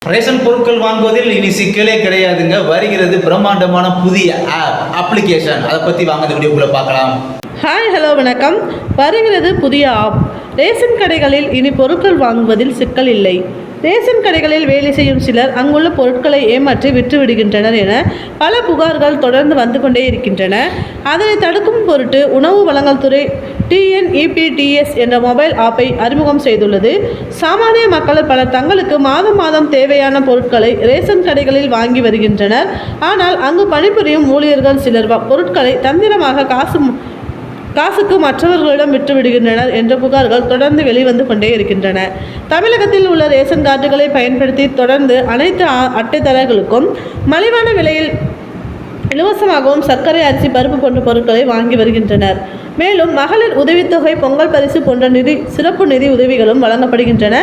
Ration பொருட்கள் வாங்குவதில் இனி சிக்கலே கிடையாதுங்க. வருகிறது பிரம்மாண்டமான புதிய அப்ளிகேஷன். அதை பற்றி வாங்க இந்த வீடியோக்குள்ள பார்க்கலாம். ஹாய், ஹலோ, வணக்கம். வருகிறது புதிய ஆப். ரேஷன் கடைகளில் இனி பொருட்கள் வாங்குவதில் சிக்கல் இல்லை. ரேஷன் கடைகளில் வேலை செய்யும் சிலர் அங்குள்ள பொருட்களை ஏமாற்றி விற்று விடுகின்றனர் என பல புகார்கள் தொடர்ந்து வந்து கொண்டே இருக்கின்றன. அதனை தடுக்கும் பொருட்டு உணவு வழங்கல் துறை TNEPTS என்ற மொபைல் ஆப்பை அறிமுகம் செய்துள்ளது. சாமானிய மக்கள் பலர் தங்களுக்கு மாதம் தேவையான பொருட்களை ரேஷன் கடைகளில் வாங்கி வருகின்றனர். ஆனால் அங்கு பணிபுரியும் ஊழியர்கள் சிலர் பொருட்களை தந்திரமாக காசுக்கு மற்றவர்களிடம் விட்டு விடுகின்றனர் என்ற புகார்கள் தொடர்ந்து வெளிவந்து கொண்டே இருக்கின்றன. தமிழகத்தில் உள்ள ரேஷன் கார்டுகளை பயன்படுத்தி தொடர்ந்து அனைத்து அட்டைதாரர்களுக்கும் மலிவான விலையில் இலவசமாகவும் சர்க்கரை, அரிசி, பருப்பு போன்ற பொருட்களை வாங்கி வருகின்றனர். மேலும் மகளிர் உதவித்தொகை, பொங்கல் பரிசு போன்ற சிறப்பு நிதி உதவிகளும் வழங்கப்படுகின்றன.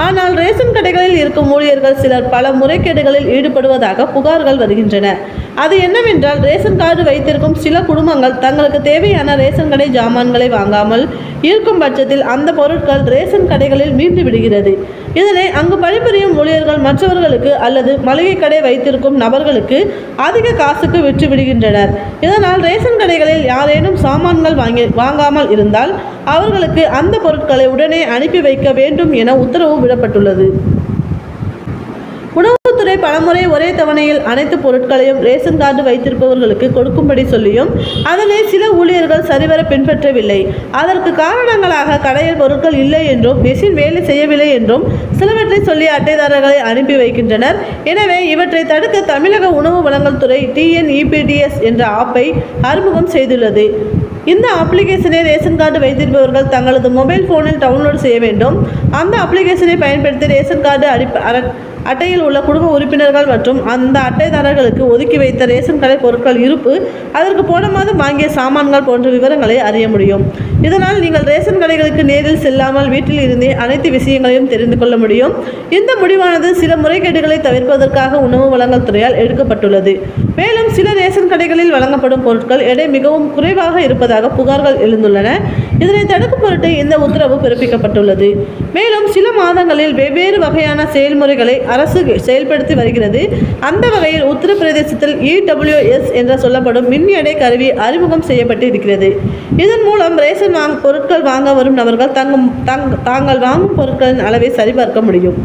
ஆனால் ரேஷன் கடைகளில் இருக்கும் ஊழியர்கள் சிலர் பல முறைகேடுகளில் ஈடுபடுவதாக புகார்கள் வருகின்றன. அது என்னவென்றால், ரேஷன் கார்டு வைத்திருக்கும் சில குடும்பங்கள் தங்களுக்கு தேவையான ரேஷன் கடை ஜாமான்களை வாங்காமல் இருக்கும் பட்சத்தில் அந்த பொருட்கள் ரேஷன் கடைகளில் மீண்டு விடுகிறது. இதனை அங்கு பணிபுரியும் ஊழியர்கள் மற்றவர்களுக்கு அல்லது மளிகை கடை வைத்திருக்கும் நபர்களுக்கு அதிக காசுக்கு விற்று விடுகின்றனர். இதனால் ரேஷன் கடைகளில் யாரேனும் சாமான்கள் வாங்காமல் இருந்தால் அவர்களுக்கு அந்த பொருட்களை உடனே அனுப்பி வைக்க வேண்டும் என உத்தரவு விடப்பட்டுள்ளது. உணவுத்துறை பலமுறை ஒரே தவணையில் அனைத்து பொருட்களையும் ரேஷன் கார்டு வைத்திருப்பவர்களுக்கு கொடுக்கும்படி சொல்லியும் அதனை சில ஊழியர்கள் சரிவர பின்பற்றவில்லை. அதற்கு காரணங்களாக கடையில் பொருட்கள் இல்லை என்றும் மெஷின் வேலை செய்யவில்லை என்றும் சிலவற்றை சொல்லி அட்டைதாரர்களை அனுப்பி வைக்கின்றனர். எனவே இவற்றை தடுக்க தமிழக உணவு வழங்கல் துறை TNEPTS என்ற ஆப்பை அறிமுகம் செய்துள்ளது. இந்த அப்ளிகேஷனை ரேஷன் கார்டு வைத்திருப்பவர்கள் தங்களது மொபைல் ஃபோனில் டவுன்லோட் செய்ய வேண்டும். அந்த அப்ளிகேஷனை பயன்படுத்தி ரேஷன் கார்டு அட்டையில் உள்ள குடும்ப உறுப்பினர்கள் மற்றும் அந்த அட்டைதாரர்களுக்கு ஒதுக்கி வைத்த ரேஷன் கடை பொருட்கள் இருப்பு, அதற்கு போன மாதம் வாங்கிய சாமான்கள் போன்ற விவரங்களை அறிய முடியும். இதனால் நீங்கள் ரேஷன் கடைகளுக்கு நேரில் செல்லாமல் வீட்டில் இருந்தே அனைத்து விஷயங்களையும் தெரிந்து கொள்ள முடியும். இந்த முடிவானது சில முறைகேடுகளை தவிர்ப்பதற்காக உணவு வழங்கல் துறையால் எடுக்கப்பட்டுள்ளது. மேலும் சில ரேஷன் கடைகளில் வழங்கப்படும் பொருட்கள் எடை மிகவும் குறைவாக இருப்பதாக புகார்கள் எழுந்துள்ளன. இதனை தடுக்கும் பொருட்டு இந்த உத்தரவு பிறப்பிக்கப்பட்டுள்ளது. மேலும் சில மாதங்களில் வெவ்வேறு வகையான செயல்முறைகளை அரசு செயல்படுத்தி வருகிறது. அந்த வகையில் உத்தரப்பிரதேசத்தில் EWS என்று சொல்லப்படும் மின் எடை கருவி அறிமுகம் செய்யப்பட்டு இருக்கிறது. இதன் மூலம் ரேஷன் பொருட்கள் வாங்க வரும் நபர்கள் தாங்கள் வாங்கும் பொருட்களின் அளவை சரிபார்க்க முடியும்.